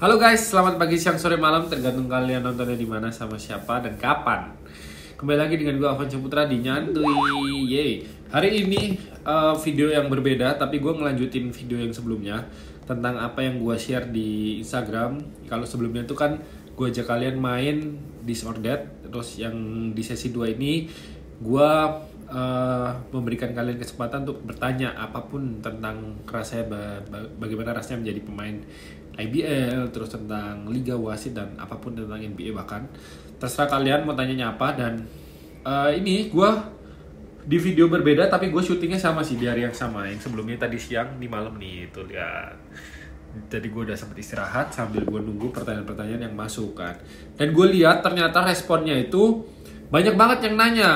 Halo guys, selamat pagi, siang, sore, malam, tergantung kalian nontonnya di mana, sama siapa, dan kapan. Kembali lagi dengan gue Avan Putra di Nyantui. Yeay. Hari ini video yang berbeda, tapi gue ngelanjutin video yang sebelumnya tentang apa yang gue share di Instagram. Kalau sebelumnya itu kan gue ajak kalian main This or That, terus yang di sesi 2 ini gue memberikan kalian kesempatan untuk bertanya apapun tentang rasanya, bagaimana rasanya menjadi pemain IBL, terus tentang Liga Wasit dan apapun tentang NBA bahkan. Terserah kalian mau tanyanya apa. Dan ini gue di video berbeda tapi gue syutingnya sama sih di hari yang sama. Yang sebelumnya tadi siang, di malam nih, itu lihat. Jadi gue udah sempat istirahat sambil gue nunggu pertanyaan-pertanyaan yang masuk kan. Dan gue lihat ternyata responnya itu banyak banget yang nanya.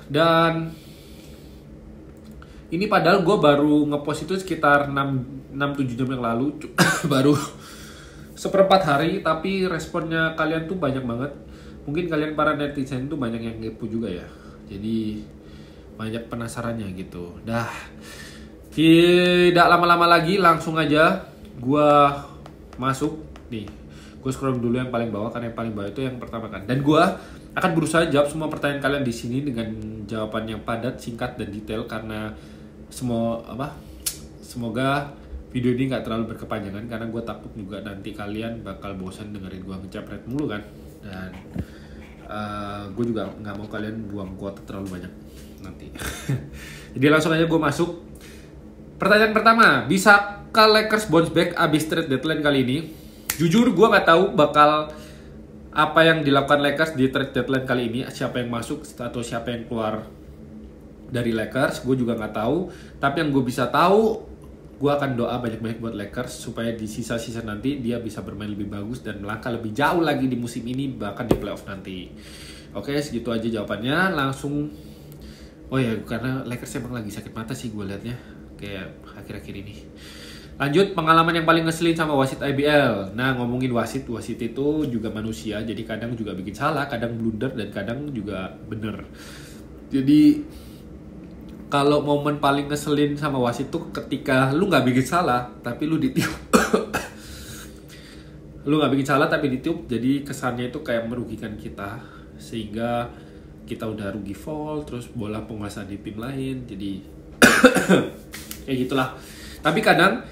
Dan ini padahal gue baru ngepost itu sekitar 6-7 jam yang lalu. Baru seperempat hari, tapi responnya kalian tuh banyak banget. Mungkin kalian para netizen tuh banyak yang kepo juga ya. Jadi banyak penasarannya gitu. Dah, tidak lama-lama lagi, langsung aja gua masuk nih. Gue scroll dulu yang paling bawah, karena yang paling bawah itu yang pertama kan. Dan gua akan berusaha jawab semua pertanyaan kalian di sini dengan jawaban yang padat, singkat, dan detail, karena semoga video ini nggak terlalu berkepanjangan, karena gue takut juga nanti kalian bakal bosan dengerin gue ngejapret mulu kan. Dan gue juga nggak mau kalian buang kuota terlalu banyak nanti. Jadi langsung aja gue masuk. Pertanyaan pertama, bisa Lakers bounce back abis trade deadline kali ini? Jujur gue nggak tahu bakal apa yang dilakukan Lakers di trade deadline kali ini, siapa yang masuk atau siapa yang keluar dari Lakers, gue juga nggak tahu. Tapi yang gue bisa tahu, gue akan doa banyak-banyak buat Lakers supaya di sisa-sisa nanti dia bisa bermain lebih bagus dan melangkah lebih jauh lagi di musim ini, bahkan di playoff nanti. Oke, segitu aja jawabannya. Langsung, oh ya, karena Lakers emang lagi sakit mata sih gue liatnya kayak akhir-akhir ini. Lanjut, pengalaman yang paling ngeselin sama wasit IBL. Nah, ngomongin wasit itu juga manusia, jadi kadang juga bikin salah, kadang blunder, dan kadang juga bener. Jadi kalau momen paling ngeselin sama wasit tuh ketika lu nggak bikin salah tapi lu ditiup. Lu nggak bikin salah tapi ditiup, jadi kesannya itu kayak merugikan kita, sehingga kita udah rugi foul, terus bola penguasa di tim lain, jadi kayak gitulah. Tapi kadang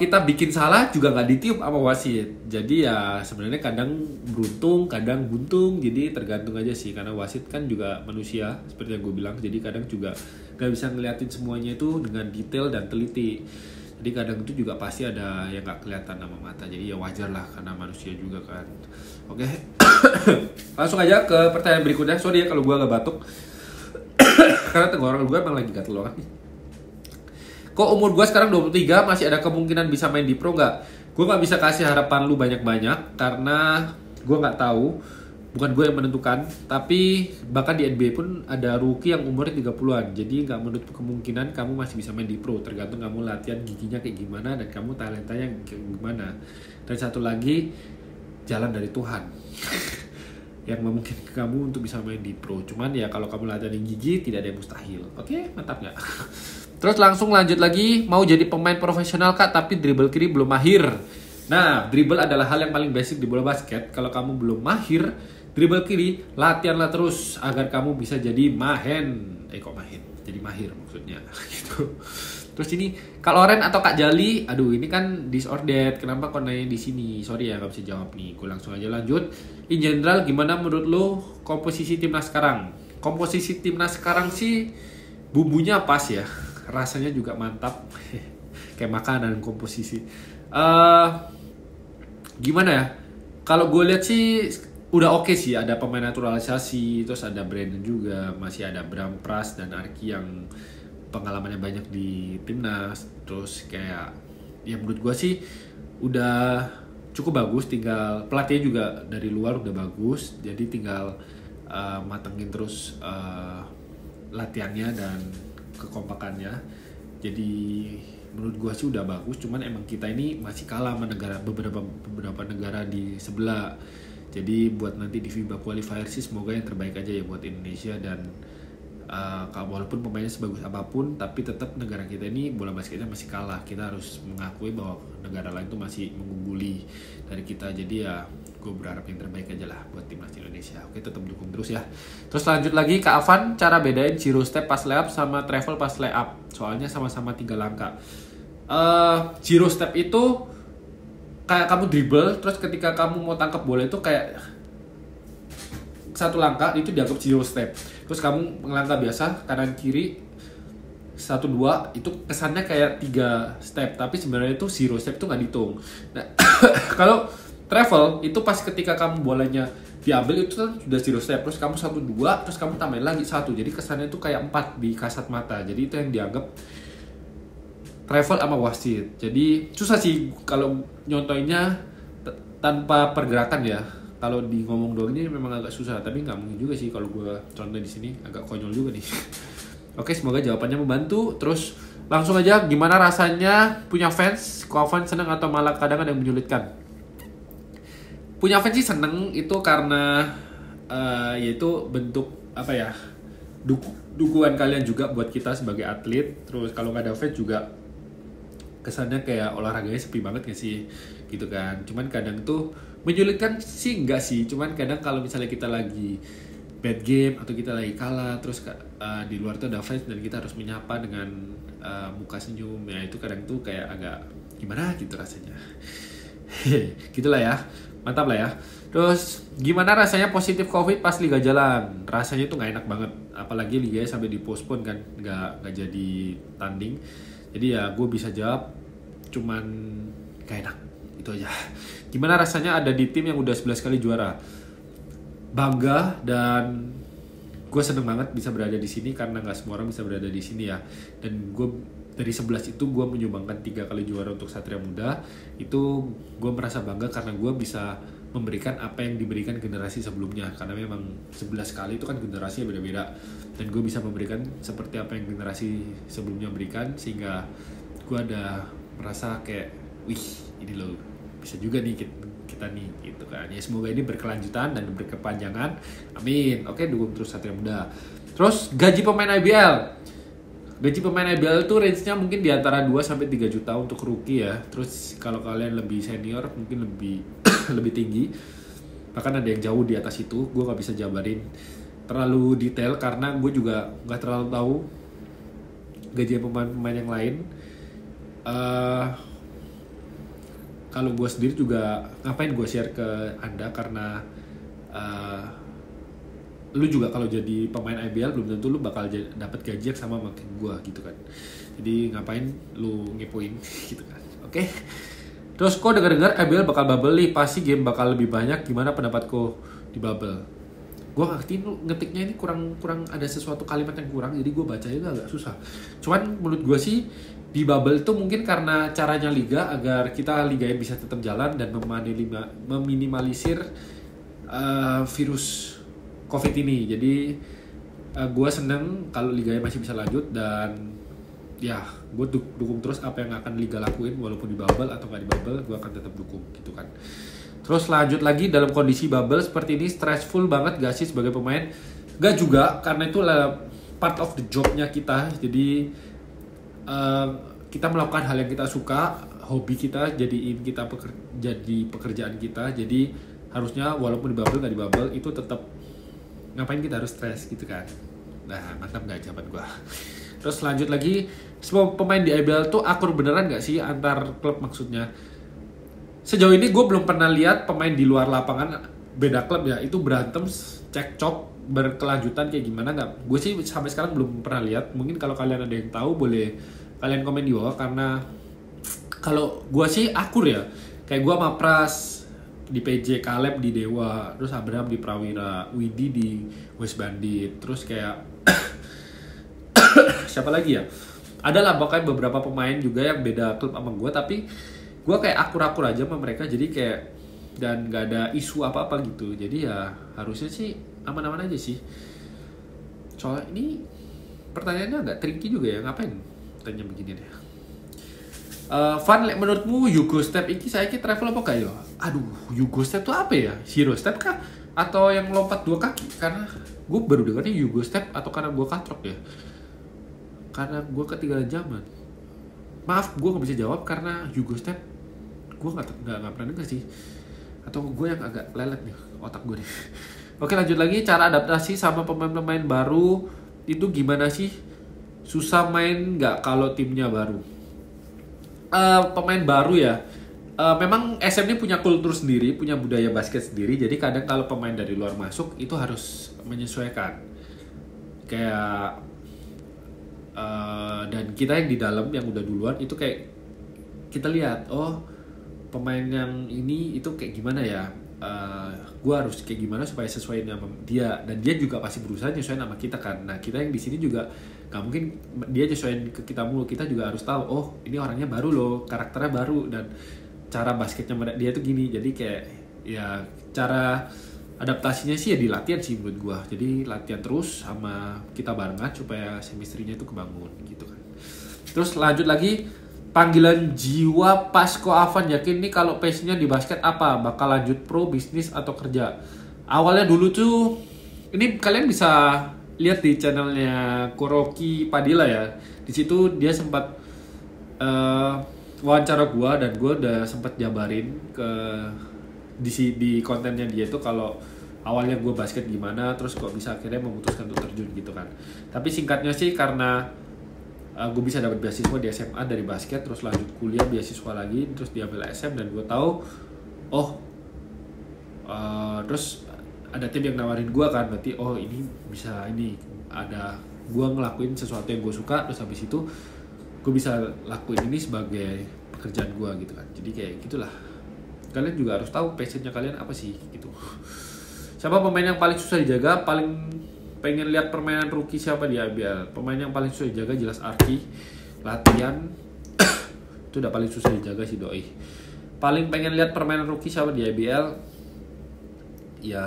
kita bikin salah juga nggak ditiup sama wasit. Jadi ya sebenarnya kadang beruntung, kadang buntung. Jadi tergantung aja sih, karena wasit kan juga manusia seperti yang gue bilang. Jadi kadang juga nggak bisa ngeliatin semuanya itu dengan detail dan teliti. Jadi kadang itu juga pasti ada yang nggak kelihatan sama mata. Jadi ya wajar lah, karena manusia juga kan. Oke, langsung aja ke pertanyaan berikutnya. Sorry ya kalau gue agak batuk, karena tenggorokan gue emang lagi gatel banget nih. Kok umur gue sekarang 23 masih ada kemungkinan bisa main di pro nggak? Gue nggak bisa kasih harapan lu banyak-banyak, karena gue nggak tahu. Bukan gue yang menentukan. Tapi bahkan di NBA pun ada rookie yang umurnya 30-an. Jadi nggak menutup kemungkinan kamu masih bisa main di pro. Tergantung kamu latihan giginya kayak gimana dan kamu talentanya kayak gimana. Dan satu lagi, jalan dari Tuhan yang memungkinkan kamu untuk bisa main di pro. Cuman ya kalau kamu latihan gigi, tidak ada yang mustahil. Oke, mantap nggak? Terus langsung lanjut lagi, mau jadi pemain profesional kak tapi dribble kiri belum mahir. Nah, dribble adalah hal yang paling basic di bola basket. Kalau kamu belum mahir dribble kiri, latihanlah terus agar kamu bisa jadi jadi mahir maksudnya gitu. Terus ini Kak Loren atau Kak Jali, aduh ini kan This or That, kenapa kok nanya di sini? Sorry ya nggak bisa jawab nih. Gue langsung aja lanjut. In general, gimana menurut lo komposisi timnas sekarang? Komposisi timnas sekarang sih bumbunya pas ya. Rasanya juga mantap. Kayak makanan komposisi. Gimana ya? Kalau gue lihat sih udah oke sih. Ada pemain naturalisasi, terus ada Brandon juga, masih ada Bram Pras dan Arki yang pengalamannya banyak di timnas. Terus kayak ya menurut gue sih udah cukup bagus. Tinggal pelatihnya juga dari luar udah bagus. Jadi tinggal matengin terus latihannya dan kekompakannya. Jadi menurut gue sih udah bagus. Cuman emang kita ini masih kalah sama beberapa negara di sebelah. Jadi buat nanti di FIBA Qualifier sih semoga yang terbaik aja ya buat Indonesia. Dan Walaupun pemainnya sebagus apapun, tapi tetap negara kita ini bola basketnya masih kalah. Kita harus mengakui bahwa negara lain tuh masih mengungguli dari kita. Jadi ya gue berharap yang terbaik aja lah buat timnas Indonesia. Oke, tetap dukung terus ya. Terus lanjut lagi Kak Avan, cara bedain zero step pas layup sama travel pas layup. Soalnya sama-sama 3 langkah. Zero step itu kayak kamu dribble, terus ketika kamu mau tangkap bola itu kayak 1 langkah itu dianggap zero step. Terus kamu melangkah biasa kanan kiri 1 2 itu kesannya kayak 3 step, tapi sebenarnya itu zero step itu nggak dihitung. Nah, kalau travel itu pas ketika kamu bolanya diambil itu kan sudah zero step, terus kamu 1 2 terus kamu tambahin lagi 1, jadi kesannya itu kayak 4 di kasat mata. Jadi itu yang dianggap travel sama wasit. Jadi susah sih kalau nyontoinnya tanpa pergerakan ya. Kalau di ngomong doang ini memang agak susah, tapi nggak mungkin juga sih kalau gue contoh di sini, agak konyol juga nih. Oke, semoga jawabannya membantu. Terus langsung aja, gimana rasanya punya fans? Kok fans seneng atau malah kadang ada yang menyulitkan? Punya fans sih seneng, itu karena yaitu bentuk apa ya, dukungan kalian juga buat kita sebagai atlet. Terus kalau nggak ada fans juga kesannya kayak olahraganya sepi banget gak sih gitu kan. Cuman kadang tuh menyulitkan sih enggak sih, cuman kadang kalau misalnya kita lagi bad game atau kita lagi kalah terus di luar tuh ada fans dan kita harus menyapa dengan muka senyum ya, itu kadang tuh kayak agak gimana gitu rasanya. Gitulah ya, mantap lah ya. Terus gimana rasanya positif COVID pas liga jalan? Rasanya tuh nggak enak banget, apalagi liganya sampai dipospon kan, nggak jadi tanding. Jadi ya gue bisa jawab cuman gak enak, itu aja. Gimana rasanya ada di tim yang udah 11 kali juara? Bangga, dan gue seneng banget bisa berada di sini karena nggak semua orang bisa berada di sini ya. Dan gue dari 11 itu gue menyumbangkan 3 kali juara untuk Satria Muda. Itu gue merasa bangga karena gue bisa memberikan apa yang diberikan generasi sebelumnya, karena memang 11 kali itu kan generasinya beda-beda, dan gue bisa memberikan seperti apa yang generasi sebelumnya berikan, sehingga gue ada merasa kayak wih ini loh bisa juga nih kita nih gitu kan ya. Semoga ini berkelanjutan dan berkepanjangan, amin. Oke, dukung terus Satria Muda. Terus gaji pemain IBL itu range-nya mungkin di antara 2-3 juta untuk rookie ya. Terus kalau kalian lebih senior mungkin lebih lebih tinggi, bahkan ada yang jauh di atas itu. Gue gak bisa jabarin terlalu detail karena gue juga gak terlalu tahu gaji pemain-pemain yang lain. Kalau gue sendiri juga ngapain gue share ke anda, karena lu juga kalau jadi pemain IBL belum tentu lu bakal dapat gaji yang sama makin gue gitu kan. Jadi ngapain lu ngepoin gitu kan. Oke. Terus kok dengar-dengar IBL bakal bubble nih, pasti game bakal lebih banyak. Gimana pendapatku di bubble? Gue ngetiknya ini kurang ada sesuatu kalimat yang kurang, jadi gue bacanya itu agak susah. Cuman menurut gue sih di bubble itu mungkin karena caranya liga agar kita liganya bisa tetap jalan dan meminimalisir virus COVID ini. Jadi gue seneng kalau liganya masih bisa lanjut, dan ya gue dukung terus apa yang akan liga lakuin, walaupun di bubble atau nggak di bubble gue akan tetap dukung gitu kan. Terus lanjut lagi, dalam kondisi bubble seperti ini stressful banget gak sih sebagai pemain? Gak juga, karena itu adalah part of the job-nya kita. Jadi kita melakukan hal yang kita suka, hobi kita jadiin kita jadi pekerjaan kita. Jadi harusnya walaupun di bubble nggak di bubble itu tetap, ngapain kita harus stres gitu kan. Nah, mantap gak jawaban gue. Terus lanjut lagi, semua pemain di IBL tuh akur beneran gak sih antar klub? Maksudnya sejauh ini gue belum pernah lihat pemain di luar lapangan beda klub ya itu berantem cekcok berkelanjutan kayak gimana, nggak? Gue sih sampai sekarang belum pernah lihat. Mungkin kalau kalian ada yang tahu boleh kalian komen di bawah, karena kalau gue sih akur ya. Kayak gue sama Pras di PJ, Caleb di Dewa, terus Abraham di Prawira, Widi di West Bandit, terus kayak siapa lagi ya? Adalah pokoknya beberapa pemain juga yang beda klub sama gue, tapi gue kayak akur-akur aja sama mereka, jadi kayak dan gak ada isu apa-apa gitu. Jadi ya harusnya sih aman-aman aja sih. Soalnya ini pertanyaannya agak tricky juga ya, ngapain tanya begini deh. Van, menurutmu Yugo Step ini saya travel apa gak ya? Aduh, Yugo Step tuh apa ya? Zero Step kah? Atau yang lompat 2 kaki? Karena gue baru dengarnya Yugo Step atau karena gue katrok ya, karena gue ketinggalan zaman. Maaf, gue nggak bisa jawab karena Yugo Step gue nggak pernah denger sih, atau gue yang agak lelet nih otak gue nih. Oke, lanjut lagi. Cara adaptasi sama pemain-pemain baru itu gimana sih? Susah main nggak kalau timnya baru? Pemain baru ya, memang SM ini punya kultur sendiri, punya budaya basket sendiri. Jadi kadang kalau pemain dari luar masuk itu harus menyesuaikan. Kayak dan kita yang di dalam yang udah duluan itu kayak kita lihat, oh pemain yang ini itu kayak gimana ya, gue harus kayak gimana supaya sesuai sama dia, dan dia juga pasti berusaha nyesuaiin sama kita kan. Nah kita yang di sini juga nggak mungkin dia nyesuaiin ke kita mulu, kita juga harus tahu, oh ini orangnya baru loh, karakternya baru, dan cara basketnya dia tuh gini. Jadi kayak ya cara adaptasinya sih ya di latihan sih menurut gue. Jadi latihan terus sama kita barengan supaya chemistry-nya itu kebangun gitu kan. Terus lanjut lagi, panggilan jiwa Pasco Avan yakin nih kalau passionnya di basket apa? Bakal lanjut pro, bisnis, atau kerja? Awalnya dulu tuh, ini kalian bisa lihat di channelnya Kuroki Padilla ya. Di situ dia sempat wawancara gua, dan gua udah sempat jabarin ke di kontennya dia itu kalau awalnya gua basket gimana, terus kok bisa akhirnya memutuskan untuk terjun gitu kan. Tapi singkatnya sih karena gue bisa dapat beasiswa di SMA dari basket, terus lanjut kuliah beasiswa lagi, terus diambil SM, dan gue tahu terus ada tim yang nawarin gue kan, berarti oh ini bisa, ini ada gue ngelakuin sesuatu yang gue suka, terus habis itu gue bisa lakuin ini sebagai pekerjaan gue gitu kan. Jadi kayak gitulah, kalian juga harus tahu passionnya kalian apa sih gitu. Siapa pemain yang paling susah dijaga? Paling pengen lihat permainan rookie siapa di IBL? Pemain yang paling susah dijaga jelas Arki. Latihan itu udah paling susah dijaga sih doi. Paling pengen lihat permainan rookie siapa di IBL? Ya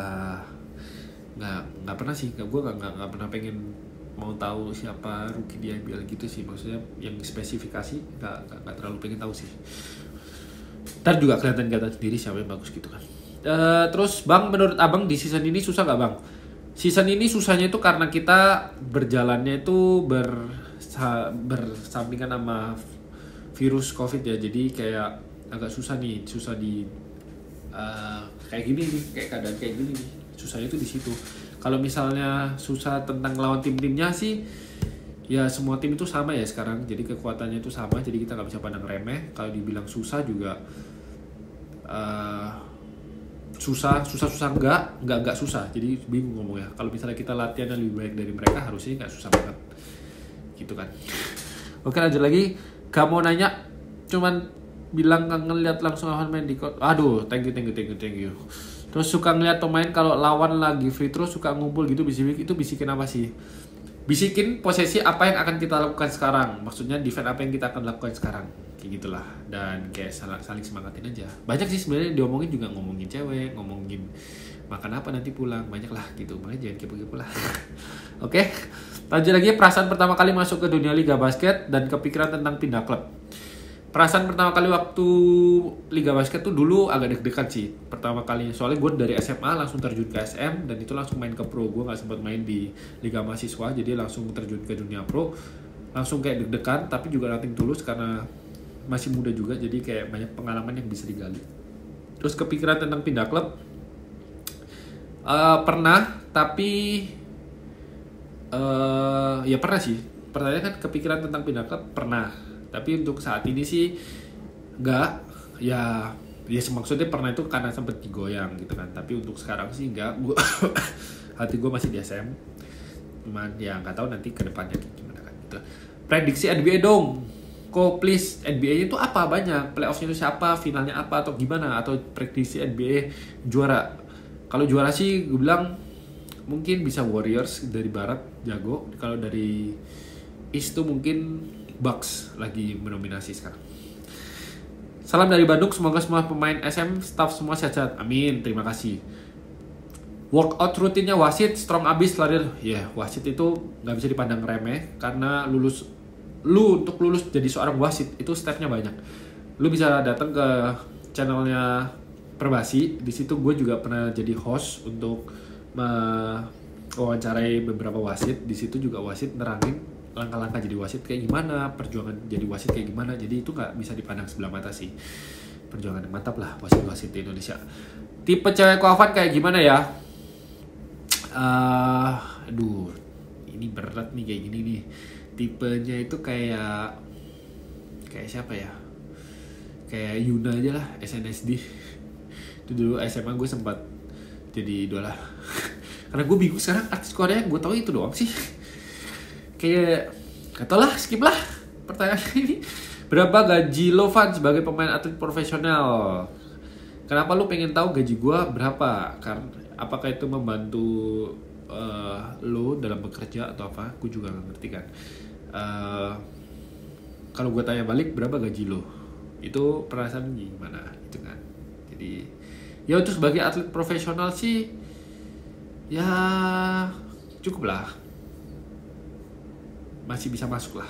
nggak pernah sih. Gue nggak pernah pengen mau tahu siapa rookie di IBL gitu sih. Maksudnya yang spesifikasi nggak terlalu pengen tahu sih. Ntar juga kelihatan sendiri siapa yang bagus gitu kan. Terus Bang, menurut Abang di season ini susah nggak Bang? Season ini susahnya itu karena kita berjalannya itu bersampingan sama virus COVID ya. Jadi kayak agak susah nih, susah di kayak gini nih, kayak keadaan kayak gini nih. Susahnya itu di situ. Kalau misalnya susah tentang lawan tim-timnya sih, ya semua tim itu sama ya sekarang. Jadi kekuatannya itu sama, jadi kita nggak bisa pandang remeh. Kalau dibilang susah juga susah enggak susah, jadi bingung ngomongnya. Kalau misalnya kita latihan yang lebih baik dari mereka, harusnya nggak susah banget gitu kan. Oke, lanjut lagi. Kamu nanya cuman bilang nggak ngeliat langsung lawan main di court. Aduh, thank you. Terus suka ngeliat pemain kalau lawan lagi free throw suka ngumpul gitu, bisikin apa sih? Bisikin posisi apa yang akan kita lakukan sekarang, maksudnya defense apa yang kita akan lakukan sekarang, kayak gitulah. Dan kayak saling semangatin aja. Banyak sih sebenarnya diomongin, juga ngomongin cewek, ngomongin makan apa nanti pulang, banyak lah gitu. Makanya jangan kepo-kepo lah. Oke, lanjut lagi. Perasaan pertama kali masuk ke dunia Liga Basket dan kepikiran tentang pindah klub. Perasaan pertama kali waktu Liga Basket tuh dulu agak deg-degan sih pertama kali. Soalnya gue dari SMA langsung terjun ke SM, dan itu langsung main ke pro. Gue gak sempat main di Liga Mahasiswa, jadi langsung terjun ke dunia pro. Langsung kayak deg-degan, tapi juga nothing tulus karena masih muda juga, jadi kayak banyak pengalaman yang bisa digali. Terus kepikiran tentang pindah klub, pernah, tapi ya pernah sih. Pertanyaan kan kepikiran tentang pindah klub, pernah. Tapi untuk saat ini sih enggak. Ya maksudnya pernah itu karena sempet digoyang gitu kan. Tapi untuk sekarang sih enggak. Hati gue masih di SM. Cuman ya nggak tahu nanti kedepannya gimana kan gitu. Prediksi NBA dong. Kok please, NBA itu apa banyak? Playoff-nya itu siapa? Finalnya apa? Atau gimana? Atau prediksi NBA juara? Kalau juara sih gue bilang mungkin bisa Warriors dari barat jago. Kalau dari East tuh mungkin Bucks lagi mendominasi sekarang. Salam dari Bandung, semoga semua pemain SM, staff semua sehat-sehat. Amin, terima kasih. Workout rutinnya wasit, strong abis, lari. Ya, wasit itu nggak bisa dipandang remeh, karena untuk lulus jadi seorang wasit itu stepnya banyak. Lu bisa datang ke channelnya Perbasi, di situ gue juga pernah jadi host untuk wawancarai beberapa wasit. Di situ juga wasit nerangin langkah-langkah jadi wasit kayak gimana, perjuangan jadi wasit kayak gimana. Jadi itu nggak bisa dipandang sebelah mata sih. Perjuangan yang mantap lah wasit-wasit di Indonesia. Tipe cewek Koafan kayak gimana ya? Aduh, ini berat nih kayak gini nih. Tipenya itu kayak siapa ya? Kayak Yuna aja lah, SNSD. Itu dulu SMA gue sempat jadi idola. Karena gue bingung sekarang artis Korea yang gue tahu itu doang sih. Kayak gak tau lah, skip lah pertanyaan ini. Berapa gaji lo Van sebagai pemain atlet profesional? Kenapa lu pengen tahu gaji gue berapa? Karena apakah itu membantu lo dalam bekerja atau apa? Gue juga gak ngerti kan. Kalau gue tanya balik berapa gaji lo? Itu perasaan gimana gitu kan. Jadi ya untuk sebagai atlet profesional sih ya cukup lah, masih bisa masuk lah.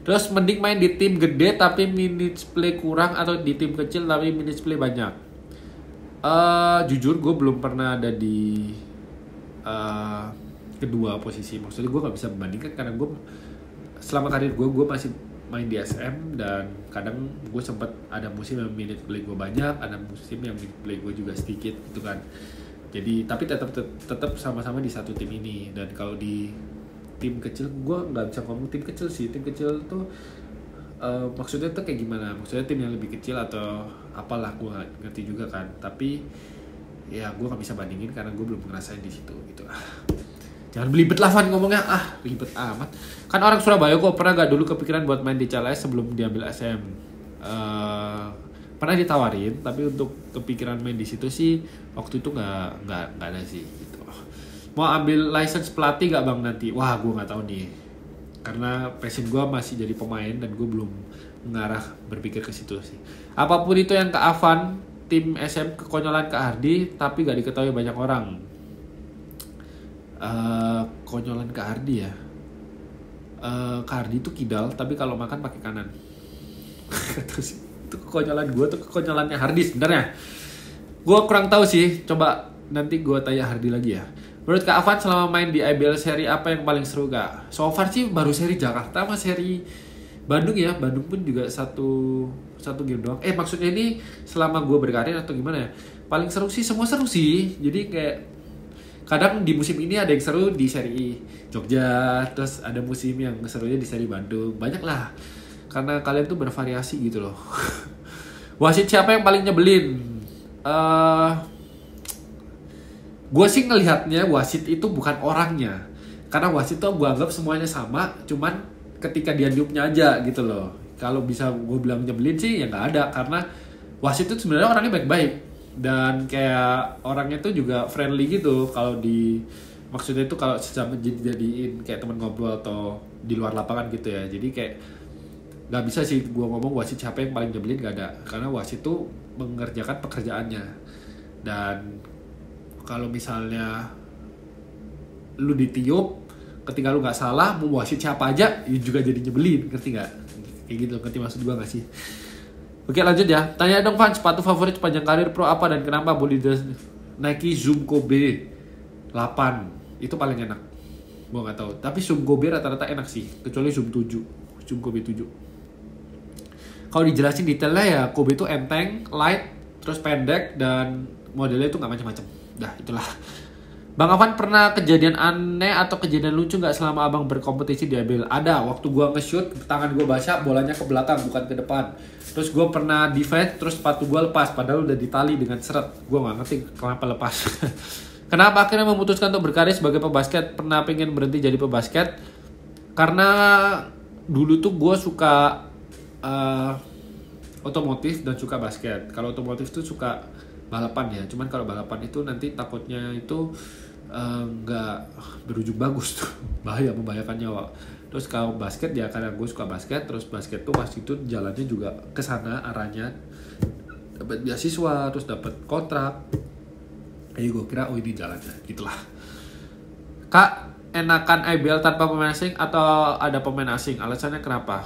Terus mending main di tim gede tapi minutes play kurang atau di tim kecil tapi minutes play banyak? Jujur gue belum pernah ada di kedua posisi. Maksudnya gue nggak bisa membandingkan karena gue selama karir gue masih main di SM dan kadang gue sempat ada musim yang minute play gue banyak, ada musim yang minute play gue juga sedikit gitu kan. Jadi tapi tetap sama-sama di satu tim ini. Dan kalau di tim kecil gue nggak bisa ngomong tim kecil sih. Tim kecil tuh maksudnya tuh kayak gimana? Maksudnya tim yang lebih kecil atau apalah, gue nggak ngerti juga kan. Tapi ya gue nggak bisa bandingin karena gue belum ngerasain di situ gitu. Jangan belibet lah Van ngomongnya, ribet amat. Kan orang Surabaya kok, pernah gak dulu kepikiran buat main di CLS sebelum diambil SM? Pernah ditawarin, tapi untuk kepikiran main di situ sih waktu itu nggak ada sih gitu. Mau ambil license pelatih gak bang nanti? Wah gue nggak tahu nih, karena passion gue masih jadi pemain dan gue belum mengarah berpikir ke situ sih. Apapun itu yang ke Avan, tim SM kekonyolan ke Hardi, tapi gak diketahui banyak orang. Konyolan Kak Hardi ya. Kak Hardi itu kidal tapi kalau makan pakai kanan. Terus itu kekonyolan gue tuh kekonyolannya Hardi sebenarnya. Gue kurang tahu sih. Coba nanti gue tanya Hardi lagi ya. Menurut Kak Avan selama main di IBL seri apa yang paling seru Kak? So far sih baru seri Jakarta sama seri Bandung ya. Bandung pun juga satu game doang. Maksudnya ini selama gue berkarir atau gimana ya? Paling seru sih, semua seru sih. Jadi kayak kadang di musim ini ada yang seru di seri Jogja, terus ada musim yang serunya di seri Bandung. Banyak lah, karena kalian tuh bervariasi gitu loh. Wasit siapa yang paling nyebelin? Gue sih ngelihatnya wasit itu bukan orangnya, karena wasit tuh gue anggap semuanya sama, cuman ketika dia niupnya aja gitu loh. Kalau bisa gue bilang nyebelin sih ya nggak ada, karena wasit itu sebenarnya orangnya baik-baik. Dan kayak orangnya tuh juga friendly gitu. Kalau maksudnya itu kalau sesama jadiin kayak teman ngobrol atau di luar lapangan gitu ya. Jadi kayak nggak bisa sih gue ngomong wasit siapa yang paling nyebelin, nggak ada. Karena wasit tuh mengerjakan pekerjaannya. Dan kalau misalnya lu ditiup ketika lu nggak salah, mau wasit siapa aja juga jadi nyebelin, ngerti nggak? Kayak gitu, ngerti maksud gue nggak sih? Oke lanjut ya, tanya dong Van, sepatu favorit sepanjang karir pro apa dan kenapa? Nike Zoom Kobe 8 itu paling enak. Gue nggak tahu, tapi Zoom Kobe rata-rata enak sih, kecuali Zoom Kobe 7. Kalau dijelasin detailnya ya, Kobe itu enteng, light, terus pendek dan modelnya itu nggak macam-macam. Dah itulah. Bang Avan pernah kejadian aneh atau kejadian lucu nggak selama abang berkompetisi di IBL? Ada, waktu gue nge-shoot, tangan gue basah, bolanya ke belakang bukan ke depan. Terus gue pernah defense, terus sepatu gue lepas, padahal udah ditali dengan seret. Gue nggak ngerti kenapa lepas. Kenapa akhirnya memutuskan untuk berkarir sebagai pebasket? Pernah pengen berhenti jadi pebasket? Karena dulu tuh gue suka otomotif dan suka basket. Kalau otomotif tuh suka balapan ya, cuman kalau balapan itu nanti takutnya itu nggak berujung bagus tuh, membahayakan nyawa. Terus kalau basket ya karena gue suka basket, terus basket tuh pas itu jalannya juga ke sana arahnya, dapat beasiswa, terus dapat kontrak. Jadi gue kira ini jalannya, gitulah. Kak, enakan IBL tanpa pemain asing atau ada pemain asing? Alasannya kenapa?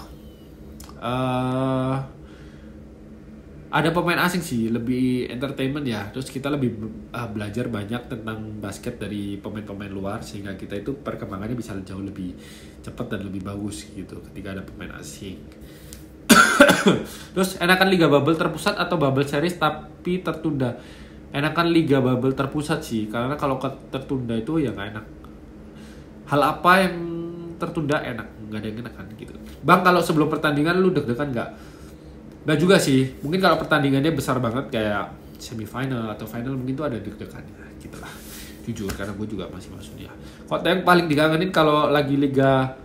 ada pemain asing sih, lebih entertainment ya. Terus kita lebih belajar banyak tentang basket dari pemain-pemain luar, sehingga kita itu perkembangannya bisa jauh lebih cepat dan lebih bagus gitu ketika ada pemain asing. Terus enakan Liga Bubble terpusat atau Bubble Series tapi tertunda? Enakan Liga Bubble terpusat sih, karena kalau tertunda itu ya nggak enak. Hal apa yang tertunda enak? Nggak ada yang enak kan gitu. Bang, kalau sebelum pertandingan lu deg-degan nggak? Nggak juga sih, mungkin kalau pertandingannya besar banget kayak semifinal atau final mungkin tuh ada deg-degannya gitu lah. Jujur, karena gue juga masih maksudnya. Kota yang paling dikangenin kalau lagi liga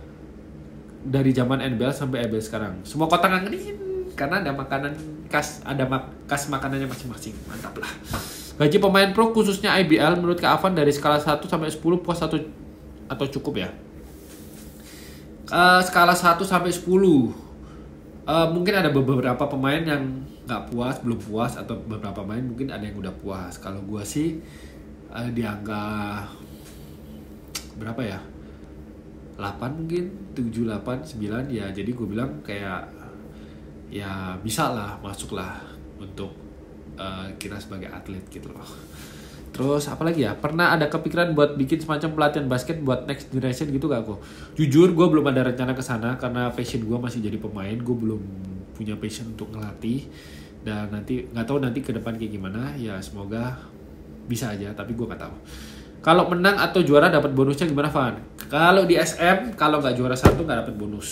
dari zaman NBL sampai EBL sekarang. Semua kota ngangenin karena ada makanan khas, ada khas makanannya masing-masing. Mantap lah. Gaji pemain pro khususnya IBL menurut Kak Afan dari skala 1 sampai 10 puas atau cukup ya? Skala 1 sampai 10. Mungkin ada beberapa pemain yang nggak puas, belum puas, atau beberapa pemain mungkin ada yang udah puas. Kalau gue sih di angka berapa ya? 8 mungkin, 7, 8, 9 ya. Jadi gue bilang kayak ya bisa lah, masuk lah untuk kita sebagai atlet gitu loh. Terus apa lagi ya? Pernah ada kepikiran buat bikin semacam pelatihan basket buat next generation gitu gak aku? Jujur gue belum ada rencana ke sana karena passion gue masih jadi pemain. Gue belum punya passion untuk ngelatih. Dan nanti nggak tahu nanti ke depan kayak gimana. Ya semoga bisa aja, tapi gue nggak tahu. Kalau menang atau juara dapat bonusnya gimana, Van? Kalau di SM, kalau nggak juara 1 nggak dapat bonus.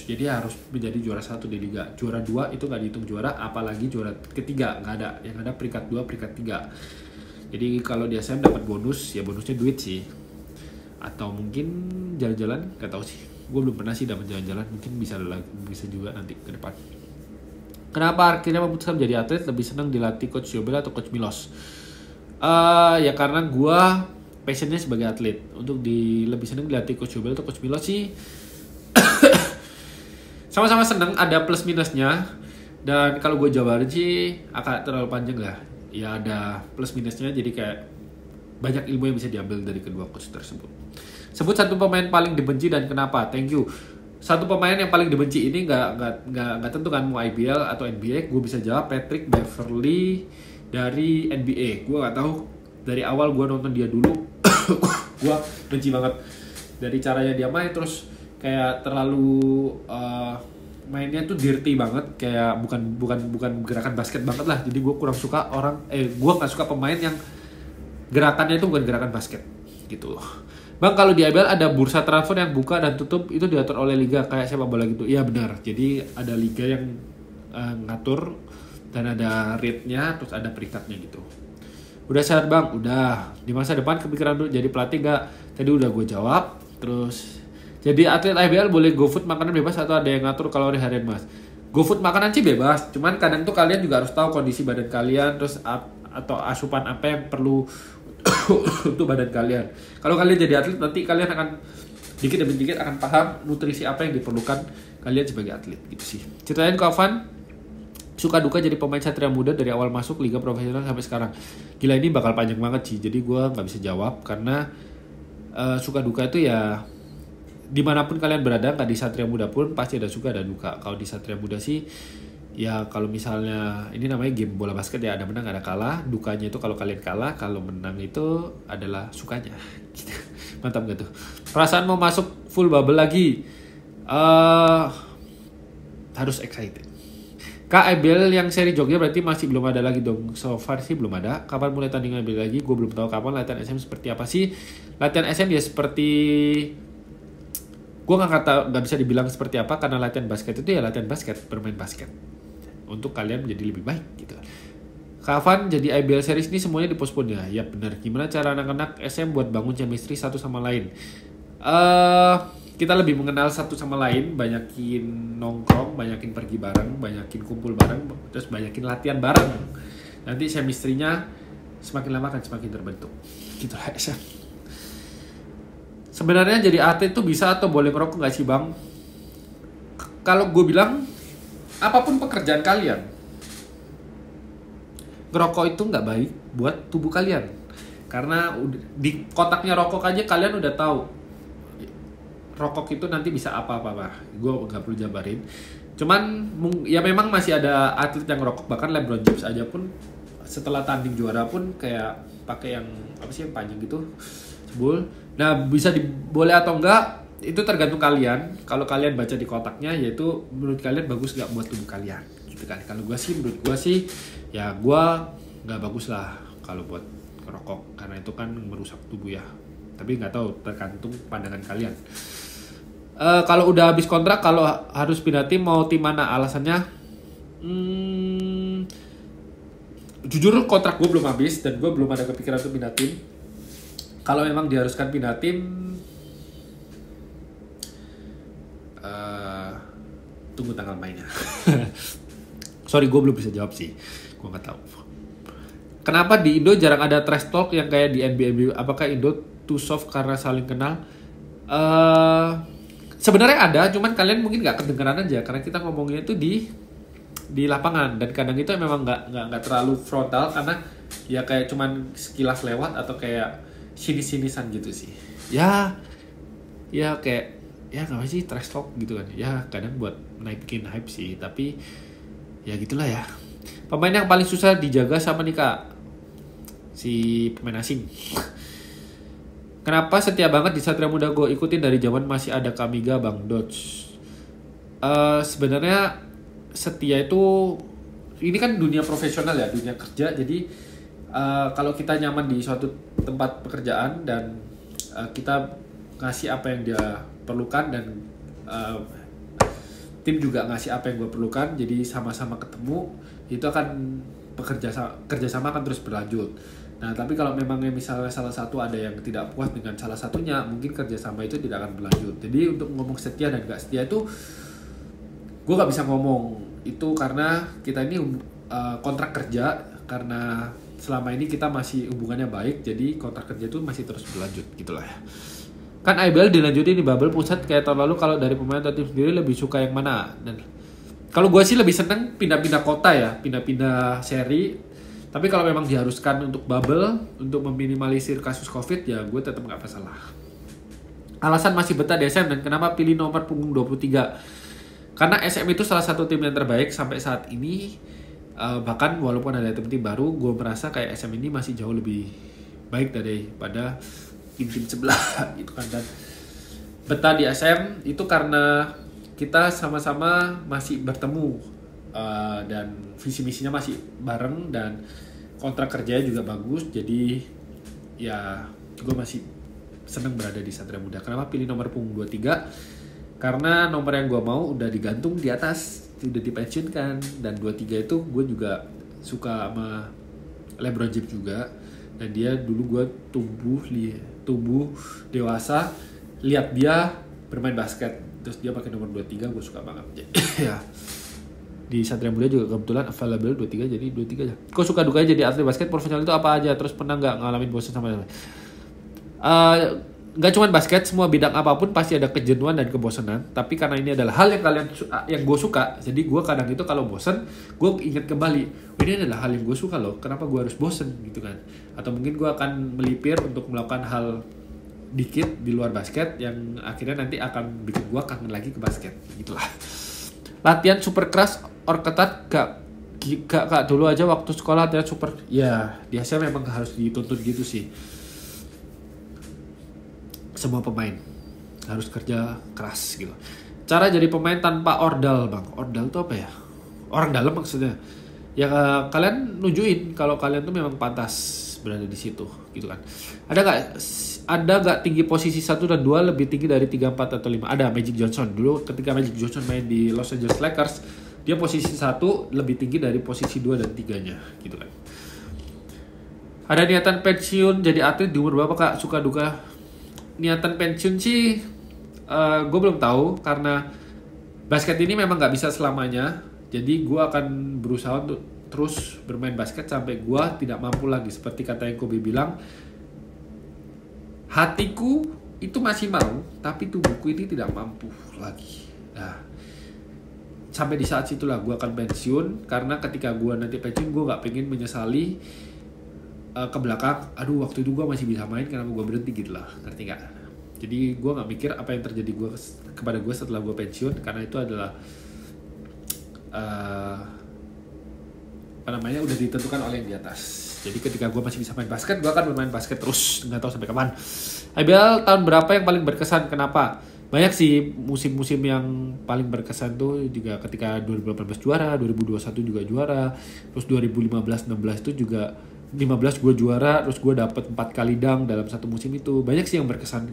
Jadi harus menjadi juara 1 di liga. Juara 2 itu nggak dihitung juara, apalagi juara ketiga nggak ada. Yang ada peringkat 2, peringkat 3. Jadi kalau di SM dapat bonus, ya bonusnya duit sih. Atau mungkin jalan-jalan, nggak tahu sih. Gue belum pernah sih dapat jalan-jalan, mungkin bisa juga nanti ke depan. Kenapa akhirnya memutuskan menjadi atlet? Lebih senang dilatih Coach Yobel atau Coach Milos? Ya karena gue passionnya sebagai atlet. Untuk lebih senang dilatih Coach Yobel atau Coach Milos sih sama-sama senang, ada plus minusnya. Dan kalau gue jabarin sih akan terlalu panjang lah. Ya ada plus minusnya, jadi kayak banyak ilmu yang bisa diambil dari kedua coach tersebut. Sebut satu pemain paling dibenci dan kenapa? Thank you. Satu pemain yang paling dibenci ini nggak tentu kan mau IBL atau NBA. Gue bisa jawab Patrick Beverley dari NBA. Gue nggak tahu, dari awal gue nonton dia dulu gue benci banget dari caranya dia main, terus kayak terlalu mainnya tuh dirty banget, kayak bukan gerakan basket banget lah. Jadi gue kurang suka gue nggak suka pemain yang gerakannya itu bukan gerakan basket gitu loh. Bang, kalau di IBL ada bursa transfer yang buka dan tutup, itu diatur oleh liga kayak sepak bola gitu? Iya benar, jadi ada liga yang ngatur dan ada rate-nya, terus ada peringkatnya gitu. Udah sehat bang? Udah. Di masa depan kepikiran dulu jadi pelatih nggak? Tadi udah gue jawab. Terus jadi atlet IBL boleh GoFood makanan bebas atau ada yang ngatur kalori harian mas? GoFood makanan sih bebas, cuman kadang tuh kalian juga harus tahu kondisi badan kalian, terus atau asupan apa yang perlu untuk badan kalian. Kalau kalian jadi atlet nanti kalian akan dikit demi dikit akan paham nutrisi apa yang diperlukan kalian sebagai atlet gitu sih. Ceritain ke Avan, suka duka jadi pemain Satria Muda dari awal masuk liga profesional sampai sekarang. Gila, ini bakal panjang banget sih, jadi gue nggak bisa jawab karena suka duka itu ya dimanapun kalian berada, nggak di Satria Muda pun pasti ada suka ada duka. Kalau di Satria Muda sih ya kalau misalnya ini namanya game bola basket ya, ada menang ada kalah. Dukanya itu kalau kalian kalah, kalau menang itu adalah sukanya. Mantap gak tuh? Perasaan mau masuk full bubble lagi, harus excited. Kak, IBL yang seri Jogja berarti masih belum ada lagi dong? So far sih belum ada. Kapan mulai tandingan IBL lagi? Gue belum tahu kapan. Latihan SM seperti apa sih? Latihan SM ya seperti, gue nggak bisa dibilang seperti apa karena latihan basket itu ya latihan basket, bermain basket untuk kalian menjadi lebih baik gitu. Kapan jadi IBL series ini semuanya dipospon ya? Ya benar. Gimana cara anak-anak SM buat bangun chemistry satu sama lain? Kita lebih mengenal satu sama lain, banyakin nongkrong, banyakin pergi bareng, banyakin kumpul bareng, terus banyakin latihan bareng. Nanti chemistry-nya semakin lama akan semakin terbentuk. Gitulah SM. Sebenarnya jadi atlet tuh bisa atau boleh ngerokok nggak sih bang? Kalau gue bilang, apapun pekerjaan kalian, ngerokok itu nggak baik buat tubuh kalian. Karena di kotaknya rokok aja kalian udah tahu rokok itu nanti bisa apa-apa. Gue nggak perlu jabarin. Cuman ya memang masih ada atlet yang ngerokok, bahkan LeBron James aja pun setelah tanding juara pun kayak pakai yang apa sih yang panjang gitu, cebul. Nah bisa boleh atau enggak itu tergantung kalian. Kalau kalian baca di kotaknya, yaitu menurut kalian bagus nggak buat tubuh kalian, gitu kan. Kalau menurut gue sih ya gue nggak bagus lah kalau buat ngerokok, karena itu kan merusak tubuh ya. Tapi nggak tahu, tergantung pandangan kalian. Kalau udah habis kontrak, kalau harus pindah tim, mau tim mana? Alasannya, jujur kontrak gue belum habis dan gue belum ada kepikiran untuk pindah tim. Kalau memang diharuskan pindah tim, tunggu tanggal mainnya. Sorry, gue belum bisa jawab sih, gue nggak tahu. Kenapa di Indo jarang ada trash talk yang kayak di NBA? Apakah Indo too soft karena saling kenal? Sebenarnya ada, cuman kalian mungkin nggak kedengeran aja karena kita ngomongnya itu di lapangan, dan kadang itu memang nggak terlalu frontal karena ya kayak cuman sekilas lewat atau kayak sinis-sinisan gitu sih. Ya kayak ya nggak sih trash talk gitu kan. Ya kadang buat naikin hype sih, tapi ya gitulah ya. Pemain yang paling susah dijaga sama nih Kak? Si pemain asing. Kenapa setia banget di Satria Muda? Gue ikutin dari zaman masih ada Kamiga, Bang Dodge. Sebenarnya setia itu, ini kan dunia profesional ya, dunia kerja. Jadi kalau kita nyaman di suatu tempat pekerjaan dan kita ngasih apa yang dia perlukan dan tim juga ngasih apa yang gue perlukan, jadi sama-sama ketemu, itu akan kerjasama akan terus berlanjut. Nah, tapi kalau memang misalnya salah satu ada yang tidak puas dengan salah satunya, mungkin kerjasama itu tidak akan berlanjut. Jadi untuk ngomong setia dan gak setia itu, gue gak bisa ngomong itu karena kita ini kontrak kerja, karena selama ini kita masih hubungannya baik, jadi kontrak kerja itu masih terus berlanjut, gitulah ya. Kan IBL dilanjutin di bubble pusat kayak tahun lalu. Kalau dari pemain atau tim sendiri lebih suka yang mana? Dan kalau gue sih lebih seneng pindah-pindah kota ya, pindah-pindah seri. Tapi kalau memang diharuskan untuk bubble, untuk meminimalisir kasus COVID, ya gue tetap nggak masalah. Alasan masih betah di SM dan kenapa pilih nomor punggung 23? Karena SM itu salah satu tim yang terbaik sampai saat ini. Bahkan walaupun ada tim-tim baru, gue merasa kayak SM ini masih jauh lebih baik daripada tim-tim sebelah gitu kan. Dan betah di SM itu karena kita sama-sama masih bertemu. Dan visi misinya masih bareng dan kontrak kerjanya juga bagus, jadi ya gue masih seneng berada di Satria Muda. Kenapa pilih nomor punggung 23? Karena nomor yang gue mau udah digantung di atas, udah dipensiunkan, dan 23 itu gue juga suka sama LeBron James juga, dan dia dulu gue tumbuh dewasa lihat dia bermain basket, terus dia pakai nomor 23, gue suka banget. Ya di Satria Muda juga kebetulan available 23, jadi 23 aja. Kok suka dukanya jadi atlet basket profesional itu apa aja? Terus pernah nggak ngalamin bosan sama nggak cuma basket, semua bidang apapun pasti ada kejenuhan dan kebosanan. Tapi karena ini adalah hal yang gue suka, jadi gue kadang itu kalau bosan, gue ingat kembali, ini adalah hal yang gue suka loh, kenapa gue harus bosan gitu kan? Atau mungkin gue akan melipir untuk melakukan hal dikit di luar basket yang akhirnya nanti akan bikin gue kangen lagi ke basket, gitulah. Latihan super keras or ketat gak dulu aja waktu sekolah latihan super, ya biasanya memang harus dituntut gitu sih. Semua pemain harus kerja keras gitu. Cara jadi pemain tanpa ordal, Bang. Ordal itu apa ya? Orang dalam maksudnya. Ya kalian nunjukin kalau kalian tuh memang pantas berada di situ gitu kan. Ada gak tinggi posisi 1 dan 2 lebih tinggi dari 3, 4 atau 5? Ada. Magic Johnson dulu ketika Magic Johnson main di Los Angeles Lakers, dia posisi 1 lebih tinggi dari posisi 2 dan 3-nya gitu kan. Ada niatan pensiun jadi atlet di umur berapa Kak? Suka duka? Niatan pensiun sih gue belum tahu, karena basket ini memang gak bisa selamanya. Jadi gue akan berusaha untuk terus bermain basket sampai gue tidak mampu lagi. Seperti kata yang Kobe bilang, hatiku itu masih mau, tapi tubuhku ini tidak mampu lagi. Nah, sampai di saat situlah gue akan pensiun, karena ketika gue nanti pensiun, gue gak pengen menyesali ke belakang, aduh waktu itu gue masih bisa main, kenapa gue berhenti gitu lah, ngerti gak? Jadi gue gak mikir apa yang terjadi kepada gue setelah gue pensiun, karena itu adalah udah ditentukan oleh yang di atas. Jadi ketika gue masih bisa main basket, gue akan bermain basket terus, nggak tahu sampai kapan. IBL tahun berapa yang paling berkesan? Kenapa? Banyak sih musim-musim yang paling berkesan tuh juga ketika 2018 juara, 2021 juga juara, terus 2015-16 itu juga 15 gue juara, terus gue dapet 4 kali dunk dalam satu musim itu. Banyak sih yang berkesan.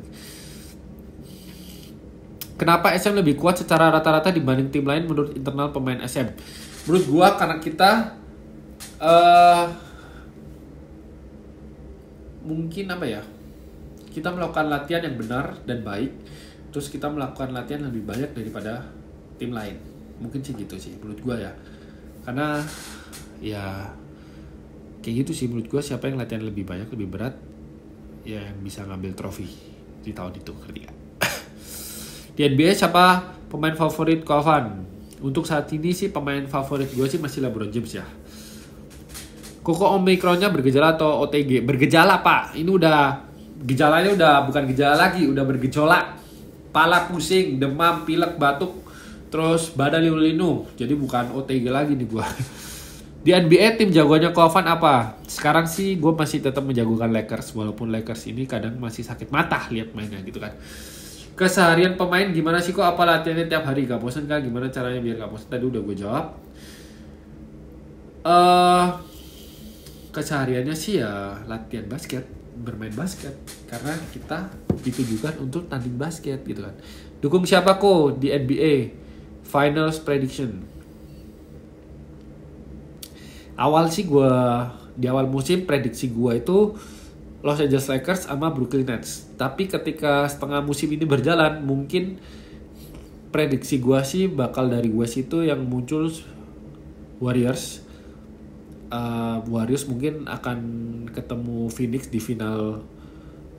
Kenapa SM lebih kuat secara rata-rata dibanding tim lain menurut internal pemain SM? Menurut gue karena kita mungkin kita melakukan latihan yang benar dan baik, terus kita melakukan latihan lebih banyak daripada tim lain. Mungkin sih gitu sih menurut gue ya. Karena ya kayak gitu sih menurut gue, siapa yang latihan lebih banyak, lebih berat, ya yang bisa ngambil trofi di tahun itu, ngerti gak? Di NBA siapa pemain favorit Kovan? Untuk saat ini sih pemain favorit gue sih masih LeBron James ya. Koko Omikronnya bergejala atau OTG? Bergejala pak, ini udah gejalanya udah bukan gejala lagi, udah bergejolak. Kepala pusing, demam, pilek, batuk, terus badan linu-linu. Jadi bukan OTG lagi nih gue. Di NBA tim jagoannya Kovan apa? Sekarang sih gue masih tetap menjagokan Lakers, walaupun Lakers ini kadang masih sakit mata lihat mainnya gitu kan. Keseharian pemain gimana sih kok? Apa latihannya tiap hari? Gak bosan kan? Gimana caranya biar gak bosan? Tadi udah gue jawab. Kesehariannya sih ya latihan basket, bermain basket, karena kita ditujukan untuk tanding basket gitu kan. Dukung siapa kok di NBA Finals prediction? Awal sih gue di awal musim prediksi gue itu Los Angeles Lakers sama Brooklyn Nets. Tapi ketika setengah musim ini berjalan, mungkin prediksi gue sih bakal dari West itu yang muncul Warriors. Warriors mungkin akan ketemu Phoenix di final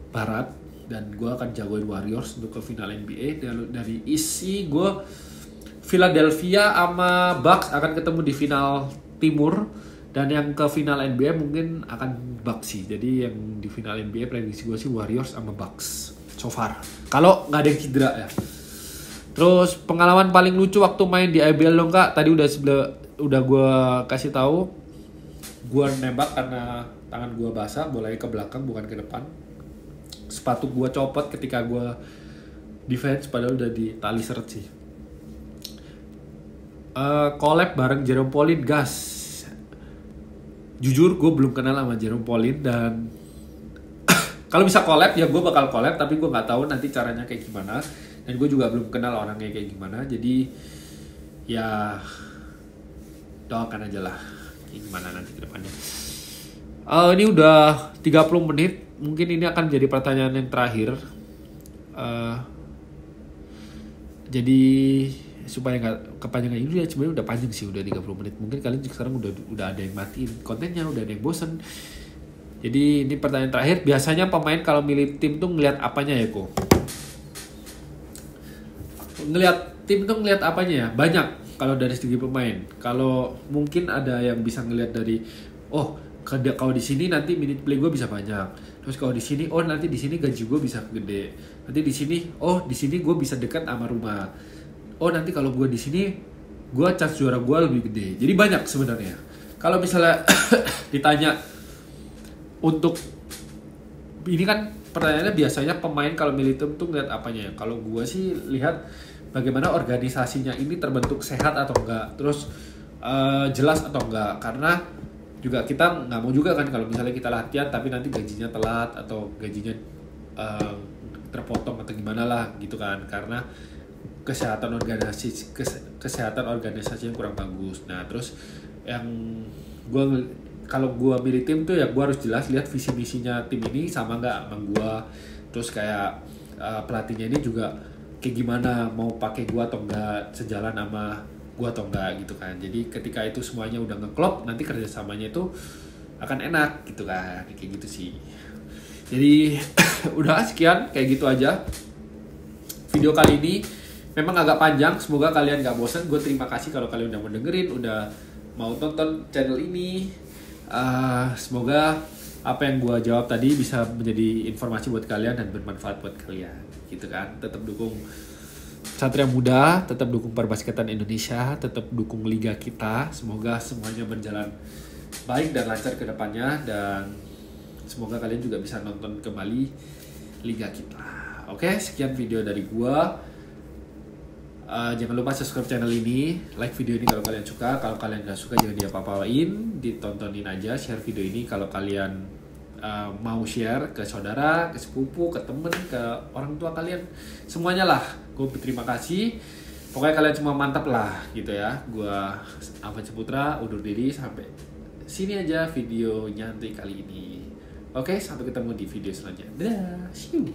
Barat, dan gue akan jagoin Warriors untuk ke final NBA. Dari East sih gue Philadelphia sama Bucks akan ketemu di final Timur, dan yang ke final NBA mungkin akan Bucks sih. Jadi yang di final NBA prediksi gue sih Warriors sama Bucks so far, kalau nggak ada yang cedera ya. Terus pengalaman paling lucu waktu main di IBL dong kak? Tadi udah gue kasih tahu. Gue nembak karena tangan gue basah, bolanya ke belakang bukan ke depan. Sepatu gue copot ketika gue defense, padahal udah di tali seret sih. Collab bareng Jerome Pauline, gas. Jujur gue belum kenal sama Jerome Pauline, dan kalau bisa collab ya gue bakal collab, tapi gue nggak tahu nanti caranya kayak gimana, dan gue juga belum kenal orangnya kayak gimana. Jadi ya doakan aja lah gimana nanti ke depannya. Ini udah 30 menit. Mungkin ini akan jadi pertanyaan yang terakhir. Jadi supaya nggak kepanjangan ini, sebenarnya udah panjang sih, udah 30 menit. Mungkin kalian sekarang udah ada yang matiin kontennya, udah ada yang bosen. Jadi ini pertanyaan terakhir. Biasanya pemain kalau milih tim tuh ngelihat apanya ya kok? Ngelihat tim tuh ngelihat apanya ya? Banyak. Kalau dari segi pemain, kalau mungkin ada yang bisa ngelihat dari, kalau di sini nanti minute play gue bisa banyak. Terus kalau di sini, nanti di sini gaji gue bisa gede. Nanti di sini, di sini gue bisa dekat sama rumah. Nanti kalau gue di sini, gue chance juara gue lebih gede. Jadi banyak sebenarnya. Kalau misalnya ditanya untuk ini kan pertanyaannya biasanya pemain kalau milih tim tuh ngeliat apanya ya? Kalau gue sih lihat bagaimana organisasinya ini terbentuk sehat atau enggak, terus jelas atau enggak. Karena juga kita nggak mau juga kan kalau misalnya kita latihan tapi nanti gajinya telat atau gajinya terpotong atau gimana lah gitu kan, karena kesehatan organisasi yang kurang bagus. Nah terus yang kalau gue milih tim tuh ya gue harus jelas lihat visi misinya tim ini sama nggak sama gue, terus kayak pelatihnya ini juga kayak gimana, mau pakai gua atau enggak, sejalan sama gua atau enggak gitu kan. Jadi ketika itu semuanya udah ngeklop, nanti kerjasamanya itu akan enak gitu kan, kayak gitu sih. Jadi udah sekian, kayak gitu aja video kali ini. Memang agak panjang, semoga kalian gak bosan. Gue terima kasih kalau kalian udah mau dengerin, udah mau tonton channel ini. Semoga apa yang gue jawab tadi bisa menjadi informasi buat kalian dan bermanfaat buat kalian gitu kan. Tetap dukung Satria Muda, tetap dukung Perbasketan Indonesia, tetap dukung liga kita. Semoga semuanya berjalan baik dan lancar ke depannya, dan semoga kalian juga bisa nonton kembali liga kita. Oke, sekian video dari gua. Jangan lupa subscribe channel ini, like video ini kalau kalian suka. Kalau kalian nggak suka jangan diapa-apain, ditontonin aja, share video ini kalau kalian mau share ke saudara, ke sepupu, ke temen, ke orang tua kalian, semuanya lah. Gue berterima kasih. Pokoknya kalian semua mantap lah gitu ya. Gue Ahmad Ciputra undur diri, sampai sini aja video nyantai kali ini. Oke, sampai ketemu di video selanjutnya. Dadah, see you.